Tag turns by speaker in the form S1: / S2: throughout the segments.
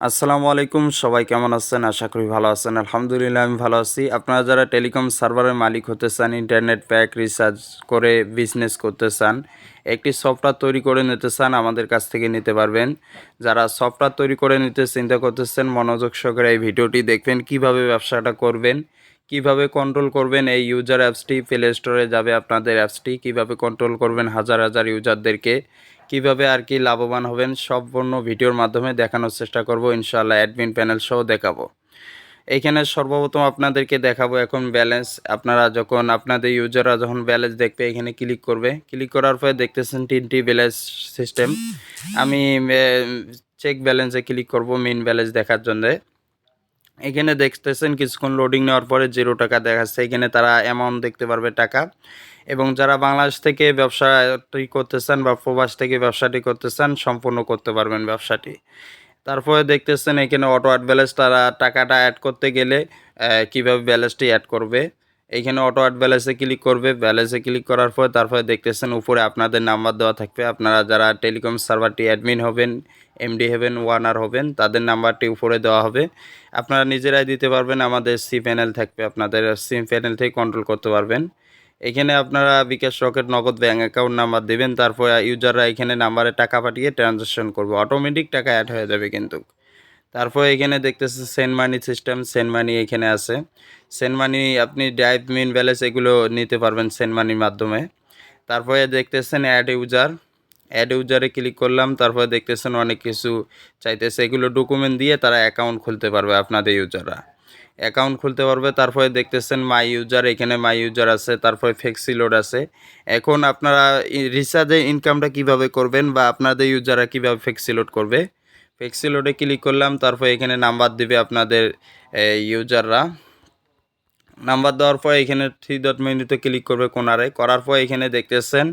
S1: আসসালামু আলাইকুম, সবাই কেমন আছেন? আশা করি ভালো আছেন। আলহামদুলিল্লাহ আমি ভালো আছি। আপনারা যারা টেলিকম সার্ভারের মালিক হতে চান, ইন্টারনেট প্যাক রিচার্জ করে বিজনেস করতে চান, একটি সফটওয়্যার তৈরি করে নিতে চান, আমাদের কাছ থেকে নিতে পারবেন। যারা সফটওয়্যার তৈরি করে নিতে চিন্তা করতেছেন, মনোযোগ সহকারে এই ভিডিওটি দেখবেন। কিভাবে ব্যবসাটা করবেন, কিভাবে কন্ট্রোল করবেন এই ইউজার অ্যাপসটি, প্লে স্টোরে যাবে আপনাদের অ্যাপসটি, কিভাবে কন্ট্রোল করবেন হাজার হাজার ইউজারদেরকে, কিভাবে আর কি লাভবান হবেন, সম্পূর্ণ ভিডিওর মাধ্যমে দেখানোর চেষ্টা করব ইনশাআল্লাহ। অ্যাডমিন প্যানেল সহ দেখাবো। এইখানে সর্বপ্রথম আপনাদেরকে দেখাবো এখন ব্যালেন্স। আপনারা যখন আপনাদের ইউজাররা যখন ব্যালেন্স দেখবে, এখানে ক্লিক করবে। ক্লিক করার পরে দেখতেছেন 3টি ব্যালেন্স সিস্টেম। আমি চেক ব্যালেন্সে ক্লিক করব মেইন ব্যালেন্স দেখার জন্যে। এখানে দেখতেছেন কিছুক্ষণ লোডিং নেওয়ার পরে 0 টাকা দেখাচ্ছে। এখানে তারা অ্যামাউন্ট দেখতে পারবে টাকা। এবং যারা বাংলাদেশ থেকে ব্যবসাটি করতে চান বা প্রবাস থেকে ব্যবসাটি করতে চান, সম্পূর্ণ করতে পারবেন ব্যবসাটি। তারপরে দেখতেছেন এখানে অটো অ্যাড ব্যালেন্স, তারা টাকাটা অ্যাড করতে গেলে কীভাবে ব্যালেন্সটি অ্যাড করবে। এইখানে অটো অ্যাড ব্যালেন্সে ক্লিক করবে। ব্যালেন্সে ক্লিক করার পর তারপরে দেখতেছেন উপরে আপনাদের নাম্বার দেওয়া থাকবে। আপনারা যারা টেলিকম সার্ভারটি অ্যাডমিন হবেন, এমডি হবেন, ওয়ানার হবেন, তাদের নাম্বারটি উপরে দেওয়া হবে। আপনারা নিজেরাই দিতে পারবেন। আমাদের সি প্যানেল থাকবে, আপনাদের সিম প্যানেল থেকে কন্ট্রোল করতে পারবেন। এখানে আপনারা বিকাশ, রকেট, নগদ ব্যাঙ্ক অ্যাকাউন্ট নাম্বার দেবেন। তারপর ইউজাররা এখানে নাম্বারে টাকা পাঠিয়ে ট্রানজ্যাকশন করবে, অটোমেটিক টাকা অ্যাড হয়ে যাবে কিন্তু। তারপর এখানে দেখতেছে send money system, send money এখানে আছে। সেন্ড মানি আপনি ড্রাইভ মিন ব্যালেন্স এগুলো নিতে পারবেন সেন্ড মানির মাধ্যমে। তারপরে দেখতেছেন অ্যাড ইউজার, অ্যাড ইউজারে ক্লিক করলাম। তারপরে দেখতেছেন অনেক কিছু চাইতেছে, এগুলো ডকুমেন্ট দিয়ে তারা অ্যাকাউন্ট খুলতে পারবে, আপনাদের ইউজাররা অ্যাকাউন্ট খুলতে পারবে। তারপরে দেখতেছেন মাই ইউজার, এখানে মাই ইউজার আছে। তারপরে ফ্লেক্সিলোড আছে। এখন আপনারা রিচার্জের ইনকামটা কিভাবে করবেন বা আপনাদের ইউজাররা কীভাবে ফ্লেক্সিলোড করবে, ফ্লেক্সিলোডে ক্লিক করলাম। তারপর এখানে নাম্বার দিবে আপনাদের ইউজাররা। নাম্বার দেওয়ার পর এখানে 3 ডট মেনুতে ক্লিক করবে কোনারে। করার পর এখানে দেখতেছেন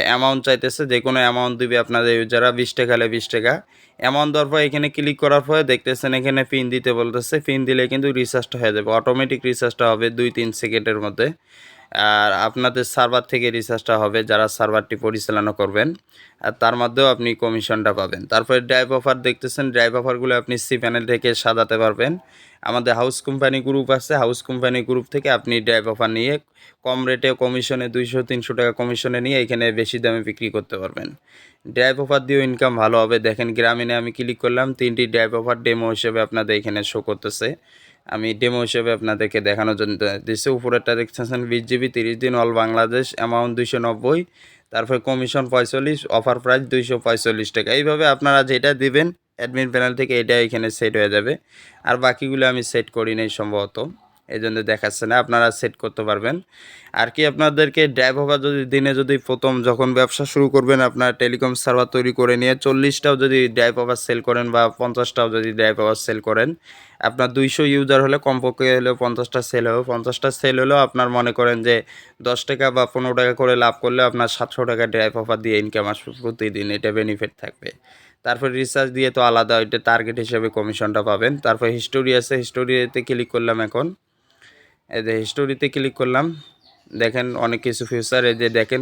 S1: অ্যামাউন্ট চাইতেছে, যে কোনো অ্যামাউন্ট দিবে আপনাদের ইউজাররা। 20 টাকা হলে 20 টাকা অ্যামাউন্ট দেওয়ার পর এখানে ক্লিক করার পরে দেখতেছেন এখানে পিন দিতে বলতেছে। পিন দিলে কিন্তু রিচার্জটা হয়ে যাবে, অটোমেটিক রিচার্জটা হবে 2-3 সেকেন্ডের মধ্যে। আর আপনাদের সার্ভার থেকে রিচার্জটা হবে, যারা সার্ভারটি পরিচালনা করবেন, আর তার মধ্যেও আপনি কমিশনটা পাবেন। তারপরে ড্রাইভ অফার দেখতেছেন, ড্রাইভ অফারগুলো আপনি সি প্যানেল থেকে সাজাতে পারবেন। আমাদের হাউস কোম্পানি গ্রুপ আছে, হাউস কোম্পানি গ্রুপ থেকে আপনি ড্রাইভ অফার নিয়ে কম রেটে কমিশনে 200-300 টাকা কমিশনে নিয়ে এখানে বেশি দামে বিক্রি করতে পারবেন। ড্রাইভ অফার দিয়েও ইনকাম ভালো হবে। দেখেন গ্রামীণে আমি ক্লিক করলাম, 3টি ড্রাইভ অফার ডেমো হিসেবে আপনাদের এখানে শো করতেছে। আমি ডেমো হিসেবে আপনাদেরকে দেখানোর জন্য দিচ্ছি। উপরেরটা দেখতেছেন 20 জিবি 30 দিন, অল বাংলাদেশ, অ্যামাউন্ট 290, তারপরে কমিশন 45, অফার প্রাইস 245 টাকা। এইভাবে আপনারা যেটা দিবেন অ্যাডমিন প্যানেল থেকে এটা এখানে সেট হয়ে যাবে। আর বাকিগুলো আমি সেট করি নাই সম্ভবত, এই জন্য দেখাচ্ছে না। আপনারা সেট করতে পারবেন। আর কি আপনাদেরকে ড্রাইভ অফার যদি দিনে যদি প্রথম যখন ব্যবসা শুরু করবেন, আপনার টেলিকম সার্ভার তৈরি করে নিয়ে 40টাও যদি ড্রাইভ অফার সেল করেন বা 50টাও যদি ড্রাইভ অফার সেল করেন, আপনার 200 ইউজার হলে কমপক্ষে হলেও 50টা সেল হবে। 50টা সেল হলেও আপনার মনে করেন যে 10 টাকা বা 15 টাকা করে লাভ করলে আপনার 700 টাকা ড্রাইভ অফার দিয়ে ইনকাম আসবে প্রতিদিন, এটা বেনিফিট থাকবে। তারপর রিচার্জ দিয়ে তো আলাদা, ওইটা টার্গেট হিসেবে কমিশনটা পাবেন। তারপর হিস্টোরি আছে, হিস্টোরিতে ক্লিক করলাম। এখন এই যে হিস্টোরিতে ক্লিক করলাম, দেখেন অনেক কিছু ফিউচার, এই যে দেখেন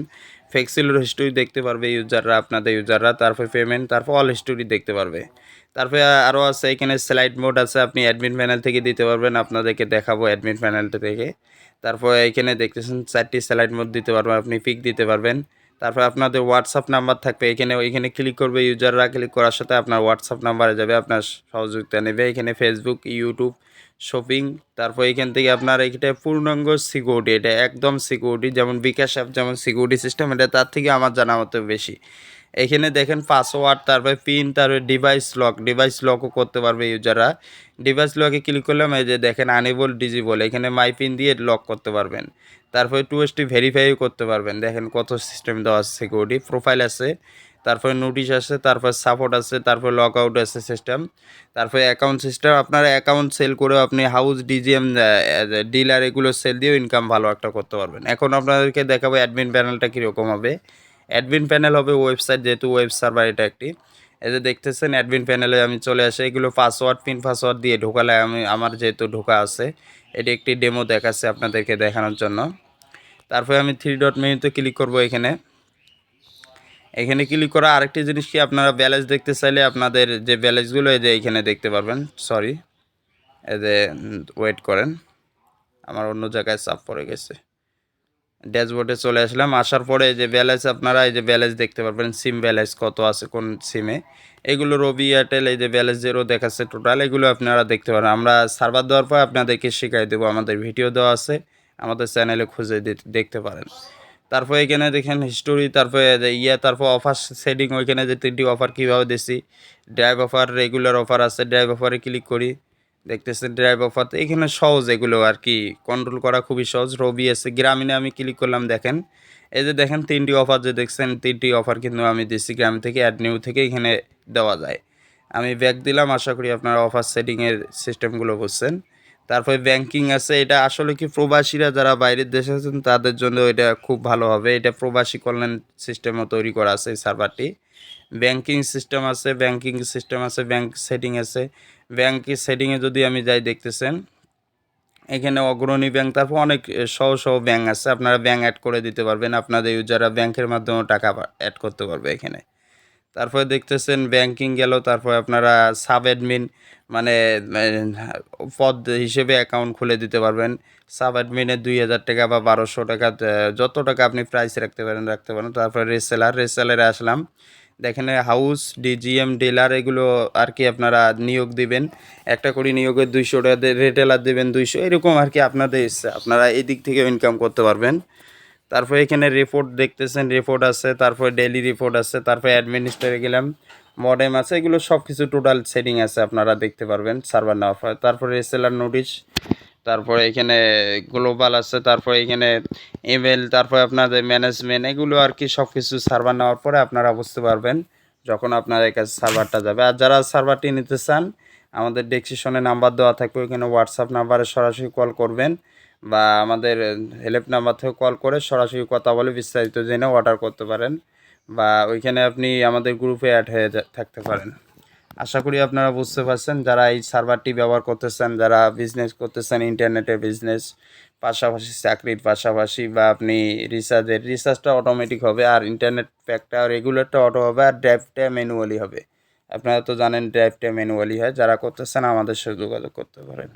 S1: ফ্লেক্সিলোড হিস্টোরি দেখতে পারবে ইউজাররা, আপনাদের ইউজাররা। তারপর পেমেন্ট, তারপর অল হিস্টোরি দেখতে পারবে। তারপরে আরও আছে এখানে স্লাইড মোড আছে, আপনি অ্যাডমিন প্যানেল থেকে দিতে পারবেন। আপনাদেরকে দেখাবো অ্যাডমিন প্যানেলটা থেকে। তারপর এখানে দেখতেছেন 4টি স্লাইড মোড দিতে পারবেন, আপনি পিক দিতে পারবেন। তারপর আপনাদের হোয়াটসঅ্যাপ নাম্বার থাকবে, এখানে ক্লিক করবে ইউজাররা। ক্লিক করার সাথে আপনার হোয়াটসঅ্যাপ নাম্বারে যাবে, আপনার সহযোগিতা নেবে। এখানে ফেসবুক, ইউটিউব, শপিং। তারপর এখান থেকে আপনার এটা পূর্ণাঙ্গ সিকিউরিটি, এটা একদম সিকিউরিটি, যেমন বিকাশ অ্যাপ যেমন সিকিউরিটি সিস্টেম, এটা তার থেকে আমার জানা মতো বেশি। এখানে দেখেন পাসওয়ার্ড, তারপরে পিন, তারপরে ডিভাইস লকও করতে পারবে ইউজাররা। ডিভাইস লকে ক্লিক করলাম, এই যে দেখেন আনেবল ডিজিবল, এখানে মাই পিন দিয়ে লক করতে পারবেন। তারপরে 2ST ভেরিফাইও করতে পারবেন। দেখেন কত সিস্টেম দেওয়া আছে, সিকিউরিটি প্রোফাইল আছে, তারপরে নোটিশ আছে, তারপর সাপোর্ট আছে, তারপর লক আউট আছে সিস্টেম, তারপরে অ্যাকাউন্ট সিস্টেম। আপনার অ্যাকাউন্ট সেল করেও আপনি হাউস ডিজিএম ডিলার এগুলো সেল দিয়েও ইনকাম ভালো একটা করতে পারবেন। এখন আপনাদেরকে দেখাবো অ্যাডমিন প্যানেলটা কীরকম হবে। অ্যাডমিন প্যানেল হবে ওয়েবসাইট, যেহেতু ওয়েব সার্ভার এটা একটি। এই যে দেখতেছেন অ্যাডমিন প্যানেলে আমি চলে আসি, এগুলো পাসওয়ার্ড পিন পাসওয়ার্ড দিয়ে ঢোকালে আমার যেহেতু ঢোকা আছে, এটি একটি ডেমো দেখাচ্ছে আপনাদেরকে দেখানোর জন্য। তারপরে আমি 3 ডট মেনুতে ক্লিক করব। এখানে এখানে ক্লিক করা আরেকটি জিনিস কি, আপনারা ব্যালেন্স দেখতে চাইলে আপনাদের যে ব্যালেন্সগুলো এই যে এইখানে দেখতে পারবেন। সরি, এই যে ওয়েট করেন, আমার অন্য জায়গায় চাপ পড়ে গেছে। ড্যাশবোর্ডে চলে আসলাম, আসার পরে এই যে ব্যালেন্স, আপনারা এই যে ব্যালেন্স দেখতে পারবেন, সিম ব্যালেন্স কত আছে কোন সিমে, এগুলো রবি এয়ারটেল এই যে ব্যালেন্স জিরো দেখাচ্ছে টোটাল, এগুলো আপনারা দেখতে পারেন। আমরা সার্ভার দেওয়ার পর আপনাদেরকে শিখাই দেবো, আমাদের ভিডিও দেওয়া আছে, আমাদের চ্যানেলে খুঁজে দেখতে পারেন। তারপর এখানে দেখেন হিস্টোরি, তারপরে তারপর অফার সেটিং, ওইখানে যে 3টি অফার কীভাবে দিছি, ড্রাইভ অফার, রেগুলার অফার আছে, ড্রাইভ অফারে ক্লিক করি, দেখতেছেন ড্রাইভ অফার। তো এখানে সহজ, এগুলো আর কি কন্ট্রোল করা খুবই সহজ। রবি আছে, গ্রামীণে আমি ক্লিক করলাম, দেখেন এই যে দেখেন 3টি অফার যে দেখছেন, 3টি অফার কিন্তু আমি দিচ্ছি গ্রাম থেকে, অ্যাড নিউ থেকে এখানে দেওয়া যায়। আমি ব্যাক দিলাম, আশা করি আপনারা অফার সেটিংয়ের সিস্টেমগুলো বুঝছেন। তারপরে ব্যাংকিং আছে, এটা আসলে কি প্রবাসীরা যারা বাইরের দেশে আছেন তাদের জন্য এটা খুব ভালো হবে, এটা প্রবাসী কল্যাণ সিস্টেমও তৈরি করা আছে এই সার্ভারটি। ব্যাংকিং সিস্টেম আছে, ব্যাংক সেটিং আছে। ব্যাংকের সেটিংয়ে যদি আমি যাই, দেখতেছেন এখানে অগ্রণী ব্যাংক, তারপর অনেক সহ ব্যাংক আছে, আপনারা ব্যাংক অ্যাড করে দিতে পারবেন, আপনাদের ইউজাররা ব্যাংকের মাধ্যমে টাকা অ্যাড করতে পারবে এখানে। তারপরে দেখতেছেন ব্যাংকিং গেল, তারপরে আপনারা সাব অ্যাডমিন মানে পদ হিসেবে অ্যাকাউন্ট খুলে দিতে পারবেন। সাব অ্যাডমিনে 2000 টাকা বা 1200 টাকা, যত টাকা আপনি প্রাইস রাখতে পারেন। তারপরে রেসেলারে আসলাম, দেখেন হাউস ডিজিএম ডিলার, এগুলো আর কি আপনারা নিয়োগ দিবেন, একটা করে নিয়োগের 200 টাকা, রিটেলার দেবেন 200, এরকম আর কি আপনাদের ইচ্ছা, আপনারা এই দিক থেকে ইনকাম করতে পারবেন। তারপর এখানে রিপোর্ট দেখতেছেন, রিপোর্ট আছে, তারপর ডেইলি রিপোর্ট আছে, তারপর অ্যাডমিনিস্ট্রেটরে গেলাম, মডেম আছে, এগুলো সব কিছু টোটাল সেটিং আছে, আপনারা দেখতে পারবেন সার্ভার নেওয়ার পর। তারপরে রেসেলার নোটিশ, তারপরে এখানে গ্লোবাল আছে, তারপরে এখানে ইমেল, তারপরে আপনাদের ম্যানেজমেন্ট, এগুলো আর কি সব কিছু সার্ভার নেওয়ার পরে আপনারা বুঝতে পারবেন যখন আপনাদের কাছে সার্ভারটা যাবে। আর যারা সার্ভারটি নিতে চান, আমাদের ডেসক্রিপশনে নাম্বার দেওয়া থাকবে, ওইখানে হোয়াটসঅ্যাপ নাম্বারে সরাসরি কল করবেন, বা আমাদের হেল্প নাম্বার থেকে কল করে সরাসরি কথা বলে বিস্তারিত জেনে অর্ডার করতে পারেন, বা ওইখানে আপনি আমাদের গ্রুপে অ্যাড হয়ে থাকতে পারেন। আশা করি আপনারা বুঝতে পারছেন, যারা এই সার্ভারটি ব্যবহার করতেছেন, যারা বিজনেস করতেছেন, ইন্টারনেটে বিজনেস পাশাপাশি, চাকরির পাশাপাশি, বা আপনি রিচার্জটা অটোমেটিক হবে, আর ইন্টারনেট প্যাকটা রেগুলারটা অটো হবে, আর ড্রাইভটা ম্যানুয়ালি হবে। আপনারা তো জানেন ড্রাইভটা ম্যানুয়ালি হয়, যারা করতেছেন আমাদের সাথে যোগাযোগ করতে পারেন।